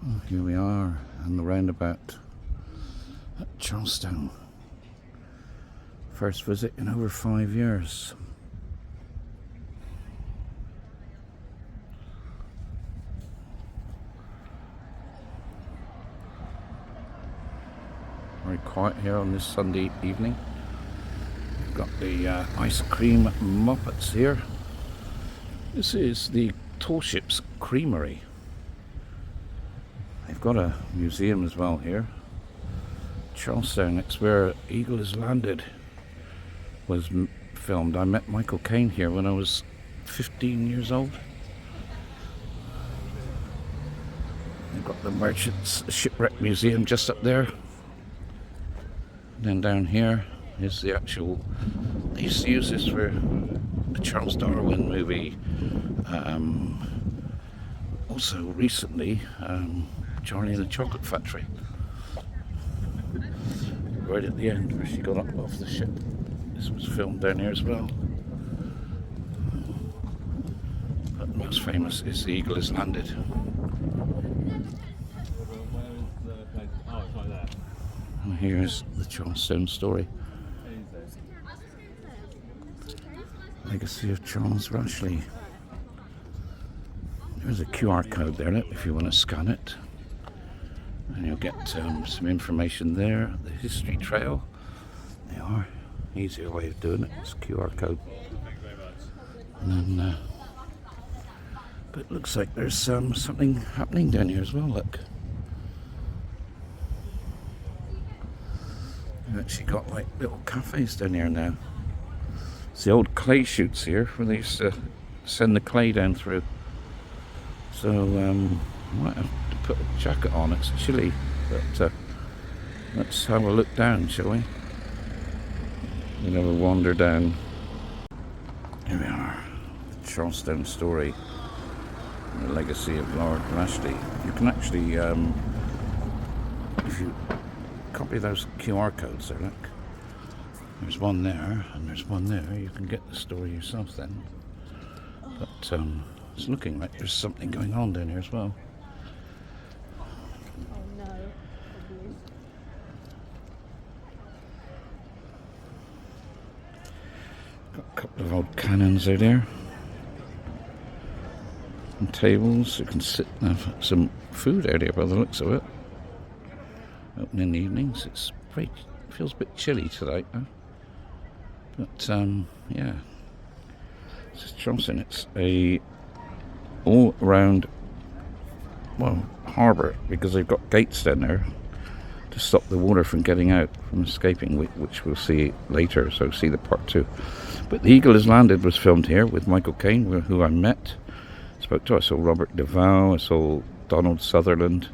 Well, here we are on the roundabout at Charlestown. First visit in over 5 years. Very quiet here on this Sunday evening. We've got the ice cream muppets here. This is the Tall Ships Creamery. They've got a museum as well here. Charlestown, that's where Eagle Has Landed was filmed. I met Michael Caine here when I was 15 years old. They've got the Merchants Shipwreck Museum just up there. And then down here is the actual... They used to use this for the Charles Darwin movie. Also recently, Charlie and the Chocolate Factory. Right at the end where she got up off the ship. This was filmed down here as well. But most famous is the Eagle Has Landed. And here's the Charlestown story. Legacy of Charles Rushley. There's a QR code there if you want to scan it. And you'll get some information there. The history trail. They are. Easier way of doing it. It's QR code. And then, but it looks like there's something happening down here as well. Look. They've actually got like little cafes down here now. It's the old clay chutes here where they used to send the clay down through. So I might have to put a jacket on. It's chilly, but let's have a look down, shall we? We'll have a wander down. Here we are, the Charlestown story, the legacy of Lord Rushley. You can actually, if you copy those QR codes there, look. There's one there, and there's one there. You can get the story yourself then. But it's looking like there's something going on down here as well. Got a couple of old cannons out there. And tables. You can sit and have some food out here by the looks of it. Open in the evenings. It's feels a bit chilly tonight though. But yeah. This is Charlestown. It's a all round harbour, because they've got gates down there to stop the water from getting out, from escaping, which we'll see later, so see the part 2. But The Eagle Has Landed was filmed here with Michael Caine, who I met, spoke to. I saw Robert Duvall, I saw Donald Sutherland.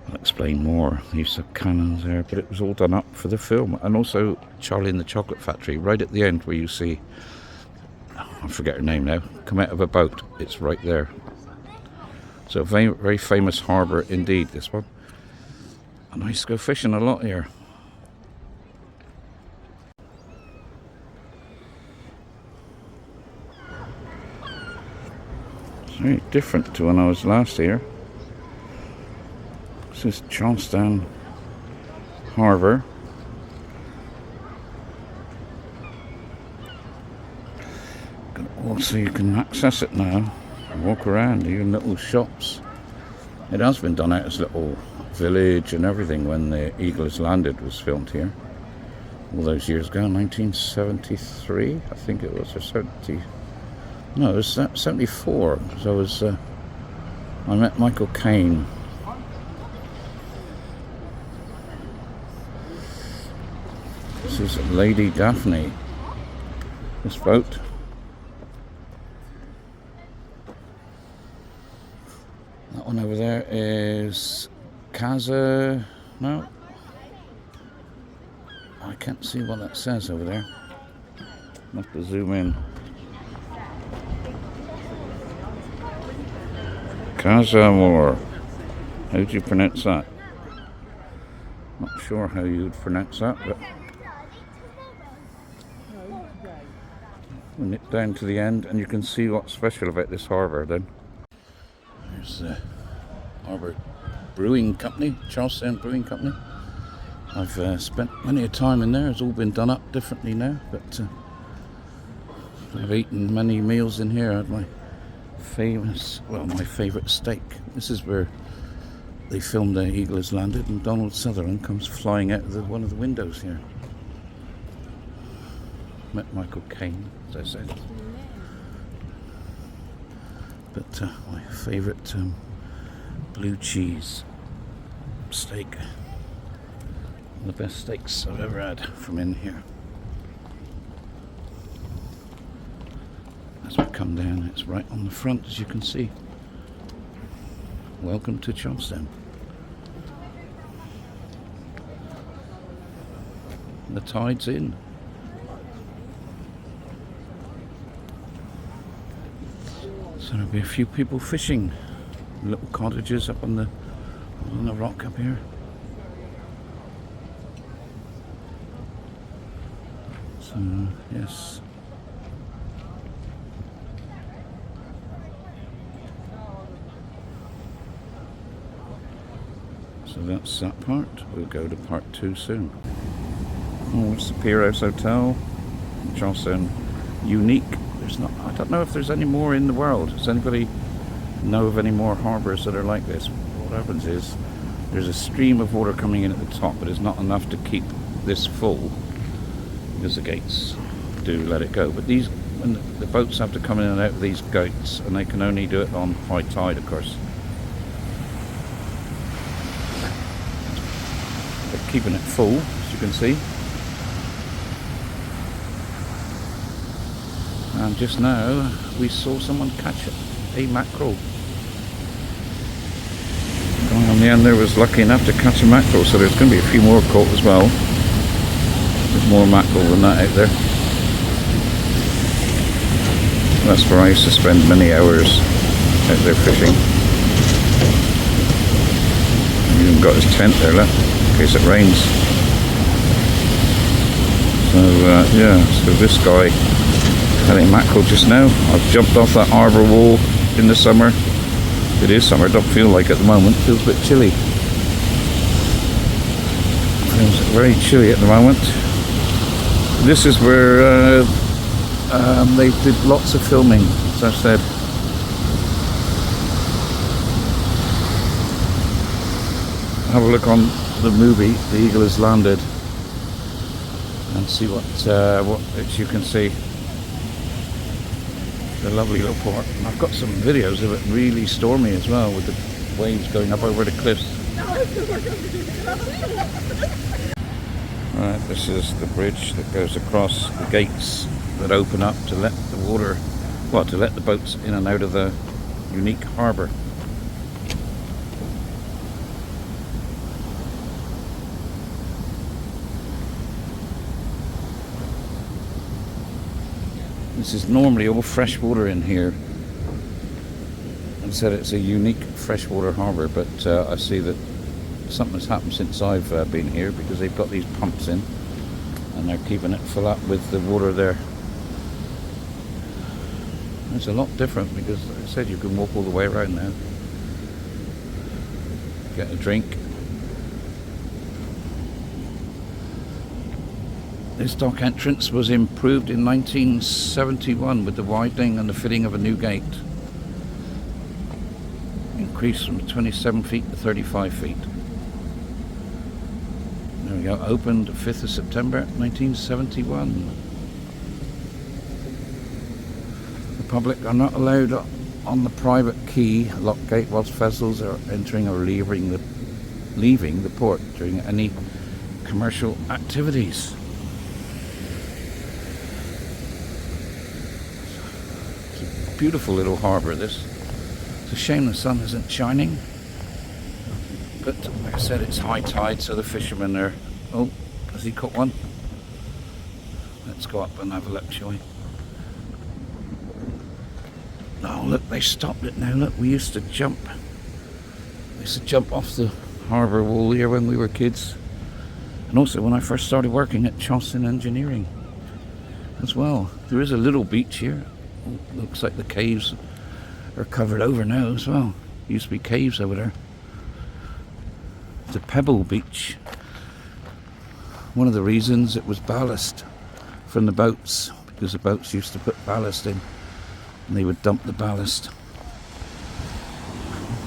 I'll explain more. The use of cannons there, but it was all done up for the film. And also Charlie and the Chocolate Factory, right at the end where you see, I forget her name now, come out of a boat. It's right there. So very, very famous harbour indeed, this one. And I used to go fishing a lot here. It's very different to when I was last here. This is Charlestown Harbour. Also, you can access it now, walk around, even little shops. It has been done out as a little village and everything when the Eagle Has Landed was filmed here all those years ago, 1973, I think it was, or 70. No, it was 74, because I met Michael Caine. This is Lady Daphne, this boat. That one over there is Casa... No. I can't see what that says over there. I'll have to zoom in. Casa Amor. How do you pronounce that? Not sure how you'd pronounce that, but... we nip down to the end and you can see what's special about this harbour then. There's the harbour brewing company, Charlestown Brewing Company. I've spent many a time in there. It's all been done up differently now, but I've eaten many meals in here. I had my favourite steak. This is where they filmed The Eagle Has Landed, and Donald Sutherland comes flying out of one of the windows here. Met Michael Caine, as I said. But my favourite blue cheese steak. One of the best steaks I've ever had from in here. As we come down, it's right on the front, as you can see. Welcome to Charlestown. The tide's in. So there'll be a few people fishing. Little cottages up on the rock up here. So yes. So that's that part. We'll go to part 2 soon. Oh, it's the Pier House Hotel, Charlestown. Unique. I don't know if there's any more in the world. Does anybody know of any more harbours that are like this? What happens is there's a stream of water coming in at the top, but it's not enough to keep this full because the gates do let it go. But when the boats have to come in and out of these gates, and they can only do it on high tide, of course. They're keeping it full, as you can see. And just now we saw someone catch a mackerel. The guy on the end there was lucky enough to catch a mackerel, so there's going to be a few more caught as well. There's more mackerel than that out there. That's where I used to spend many hours out there fishing. He even got his tent there, look, in case it rains. So yeah, so this guy had a mackerel just now. I've jumped off that harbour wall in the summer. It is summer, don't feel like at the moment. Feels a bit chilly. Feels very chilly at the moment. This is where they did lots of filming, as I've said. Have a look on the movie The Eagle Has Landed and see what you can see. A lovely little port. And I've got some videos of it really stormy as well, with the waves going up over the cliffs. Right, this is the bridge that goes across the gates that open up to let the water, to let the boats in and out of the unique harbour. This is normally all fresh water in here. I said it's a unique freshwater harbour, but I see that something's happened since I've been here, because they've got these pumps in and they're keeping it full up with the water there. It's a lot different because, like I said, you can walk all the way around now. Get a drink. This dock entrance was improved in 1971 with the widening and the fitting of a new gate. Increased from 27 feet to 35 feet. There we go, opened 5th of September 1971. The public are not allowed on the private quay lock gate whilst vessels are entering or leaving the port during any commercial activities. Beautiful little harbour, this. It's a shame the sun isn't shining, but like I said, it's high tide, so the fishermen are... Oh, has he caught one? Let's go up and have a look, shall we? Oh look, they stopped it now. Look, we used to jump off the harbour wall here when we were kids, and also when I first started working at Charlestown Engineering as well. There is a little beach here. Looks like the caves are covered over now as well. Used to be caves over there. a pebble beach. One of the reasons it was ballast from the boats, because the boats used to put ballast in and they would dump the ballast.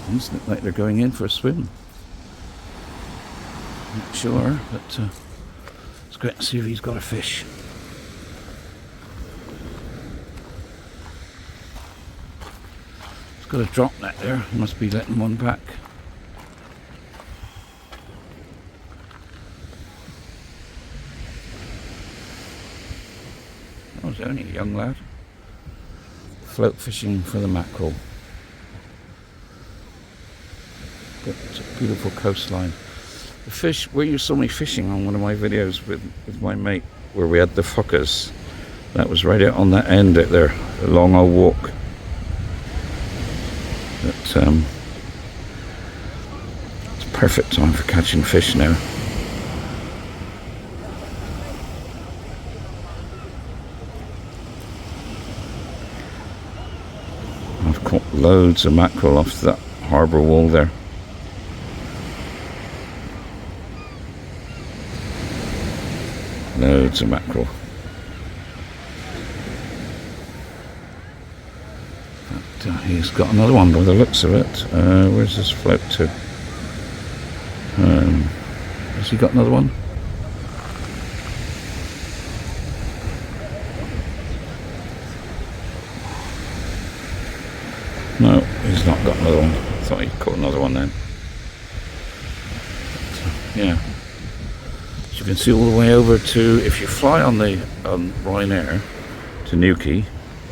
These look like they're going in for a swim. Not sure, but it's great to see if he's got a fish. He's got a drop net there, he must be letting one back. Oh, it's only a young lad. Float fishing for the mackerel. But it's a beautiful coastline. The fish, where you saw me fishing on one of my videos with my mate, where we had the fuckers, that was right out on that end out there, a long old walk. But it's perfect time for catching fish now. I've caught loads of mackerel off that harbour wall there. Loads of mackerel. But, he's got another one by the looks of it. Where's this float to? Has he got another one? No, he's not got another one. I thought he'd caught another one then. But, yeah. As you can see all the way over to, if you fly on the Ryanair to Newquay,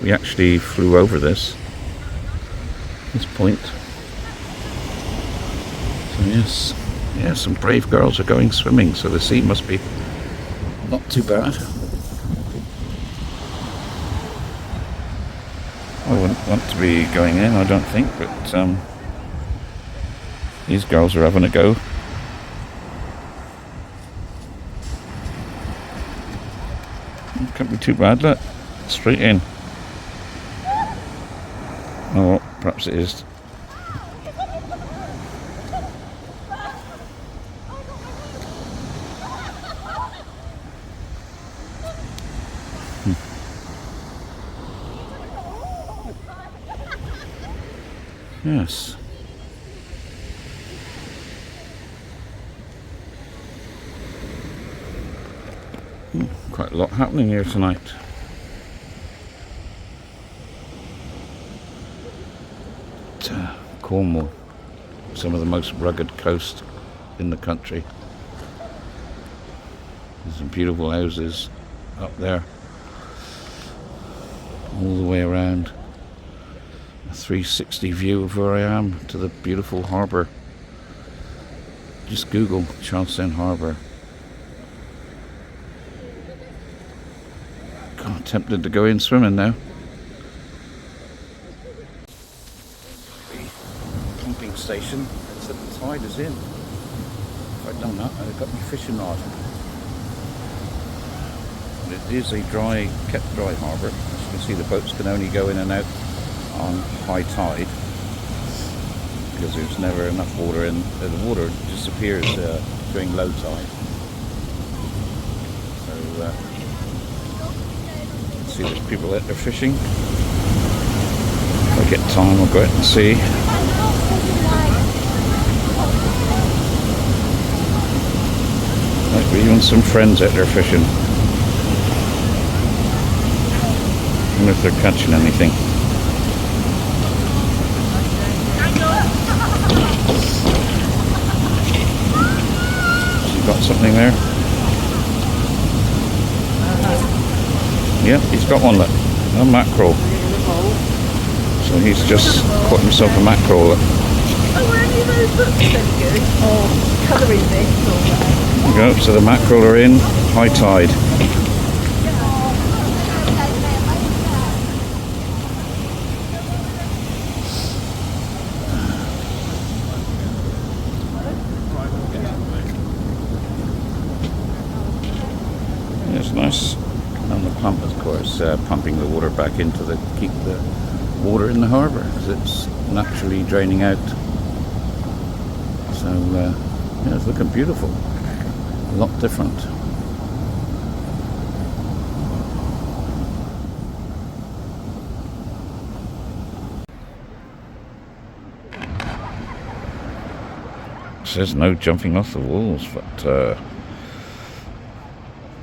we actually flew over this point. So yes, yeah, some brave girls are going swimming, so the sea must be not too bad. I wouldn't want to be going in, I don't think, but these girls are having a go. Can't be too bad, look. Straight in. Oh, perhaps it is. Yes. Quite a lot happening here tonight. Cornwall, some of the most rugged coast in the country. There's some beautiful houses up there, all the way around. A 360 view of where I am to the beautiful harbour. Just Google Charlestown Harbour. God, tempted to go in swimming now. The pumping station, it's that the tide is in. If I'd done that, I'd have got my fishing rod. But it is a kept dry harbour. As you can see, the boats can only go in and out on high tide because there's never enough water in. The water disappears during low tide. So see, there's people out there fishing. If I get time, I'll go out and see. Might be even some friends out there fishing. I wonder if they're catching anything. Got something there? Yeah, he's got one, look. A mackerel. So he's just caught himself a mackerel. Look. Oh, were any of those books then good? Or colouring this? Or There you go, so the mackerel are in, high tide. It's nice. And the pump, of course, pumping the water back into keep the water in the harbour because it's naturally draining out. So Yeah, it's looking beautiful. A lot different. It says no jumping off the walls, but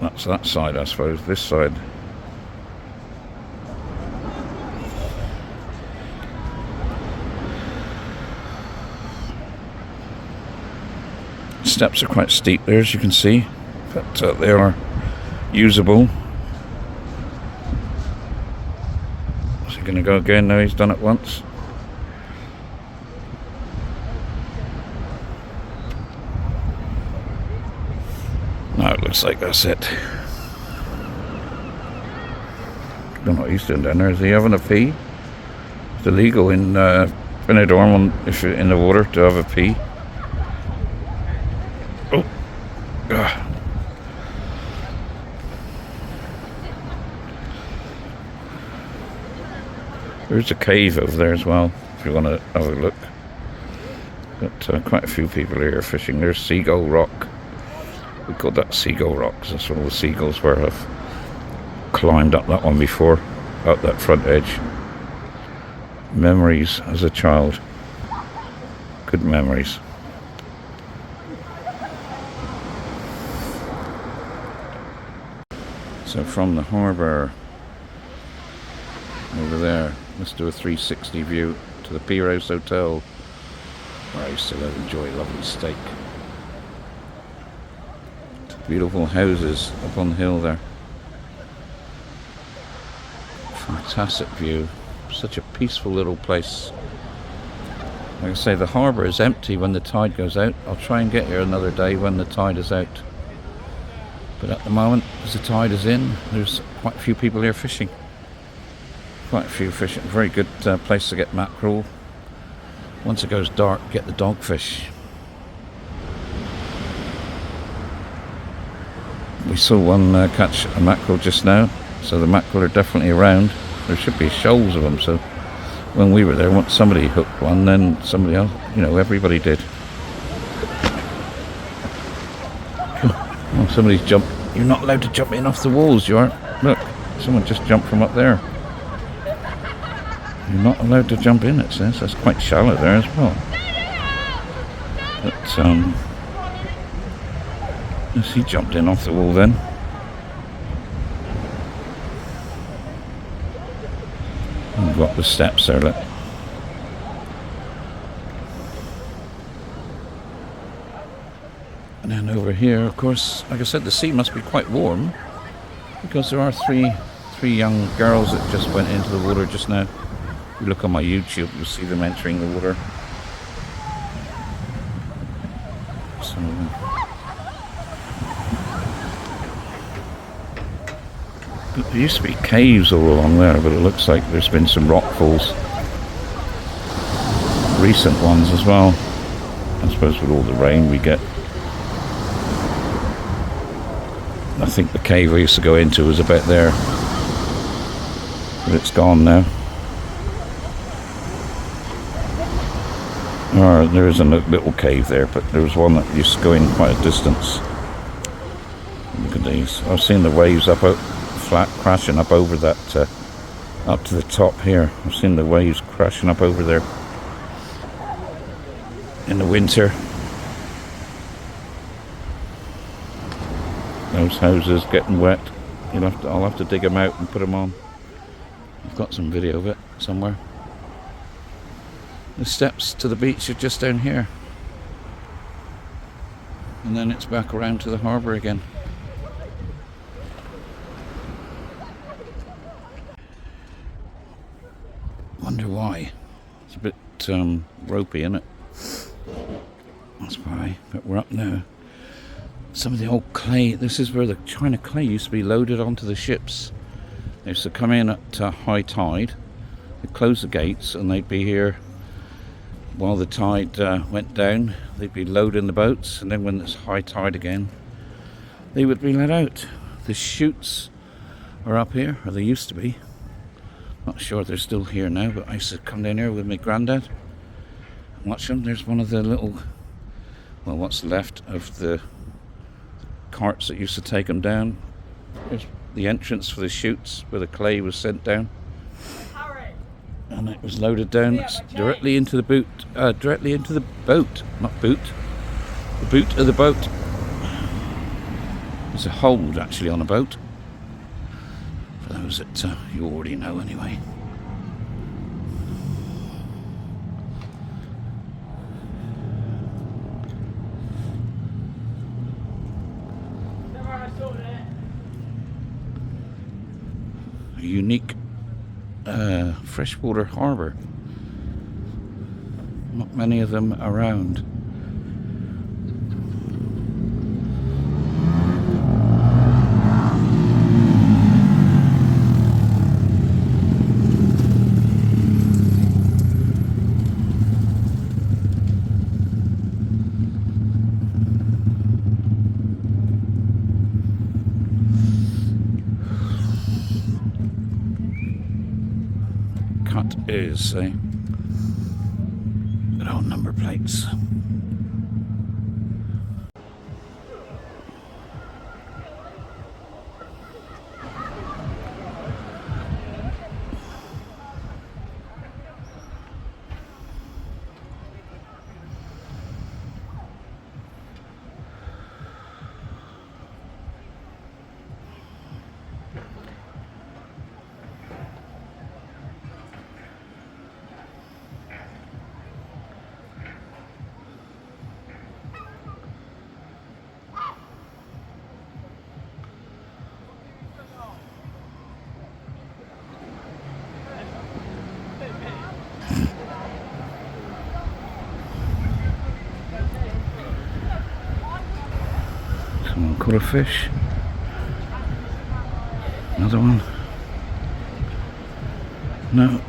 that's that side, I suppose. This side. Steps are quite steep there, as you can see, but they are usable. Is he going to go again? No, he's done it once. No, it looks like that's it. Don't know what he's doing down there. Is he having a pee? It's illegal in Benidorm if you're in the water to have a pee. Oh. Ugh. There's a cave over there as well, if you want to have a look. Got quite a few people here fishing. There's Seagull Rock. We called that Seagull Rock because that's where all the seagulls were. I've climbed up that one before, up that front edge. Memories as a child. Good memories. So from the harbour over there, let's do a 360 view to the Pier House Hotel, where I used to enjoy a lovely steak. Beautiful houses up on the hill there. Fantastic view. Such a peaceful little place. Like I say, the harbour is empty when the tide goes out. I'll try and get here another day when the tide is out. But at the moment, as the tide is in, there's quite a few people here fishing. Quite a few fishing. Very good place to get mackerel. Once it goes dark, get the dogfish. We saw one catch a mackerel just now, so the mackerel are definitely around. There should be shoals of them, so when we were there, once somebody hooked one, then somebody else, everybody did. Oh, somebody's jumped. You're not allowed to jump in off the walls, you aren't. Look, someone just jumped from up there. You're not allowed to jump in, it says. That's quite shallow there as well. But, yes, he jumped in off the wall then. We've got the steps there, look. And then over here, of course, like I said, the sea must be quite warm, because there are three young girls that just went into the water just now. If you look on my YouTube, you'll see them entering the water. So, there used to be caves all along there, but it looks like there's been some rock falls. Recent ones as well. I suppose with all the rain we get. I think the cave I used to go into was about there. But it's gone now. Or there is a little cave there, but there was one that used to go in quite a distance. Look at these. I've seen the waves up out flat crashing up over that up to the top here. I've seen the waves crashing up over there in the winter. Those houses getting wet. I'll have to dig them out and put them on. I've got some video of it somewhere. The steps to the beach are just down here, and then it's back around to the harbour again. Wonder why. It's a bit ropey, isn't it? That's why. But we're up now. Some of the old clay. This is where the China clay used to be loaded onto the ships. They used to come in at high tide. They'd close the gates, and they'd be here while the tide went down. They'd be loading the boats, and then when it's high tide again, they would be let out. The chutes are up here, or they used to be. Not sure if they're still here now, but I used to come down here with my granddad and watch them. There's one of the little Well, what's left of the carts that used to take them down. There's the entrance for the chutes where the clay was sent down. And it was loaded down directly into the boot. Directly into the boat. Not boot. The boot of the boat. There's a hold actually on a boat. For those that you already know anyway. A unique freshwater harbour. Not many of them around. Cut is good old number plates. Someone caught a fish. Another one. No.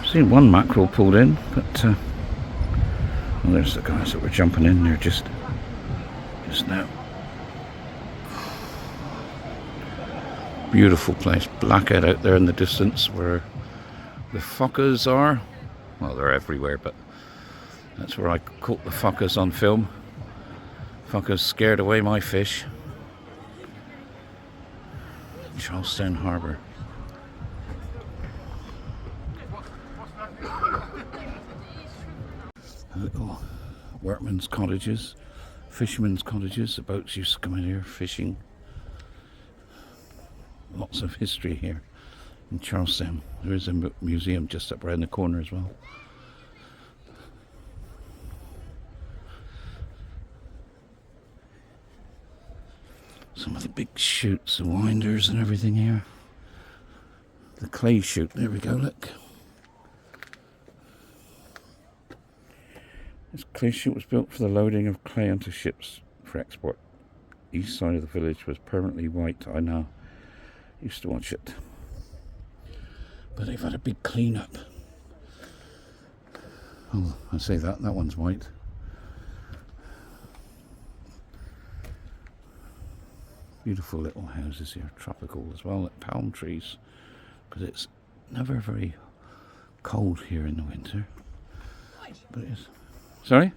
Seen one mackerel pulled in, but well, there's the guys that were jumping in there just now. Beautiful place, blackout out there in the distance where the phoccas are. Well, they're everywhere, but that's where I caught the phoccas on film. Phoccas scared away my fish. Charlestown Harbour. Little workmen's cottages, fishermen's cottages. The boats used to come in here fishing. Lots of history here in Charlestown. There is a museum just up around the corner as well. Some of the big chutes and winders and everything here. The clay chute, there we go, look. This clay chute was built for the loading of clay onto ships for export. East side of the village was permanently white, I know. Used to watch it. But they've had a big clean up. Oh, I say that one's white. Beautiful little houses here, tropical as well, like palm trees, because it's never very cold here in the winter. But it is. Sorry?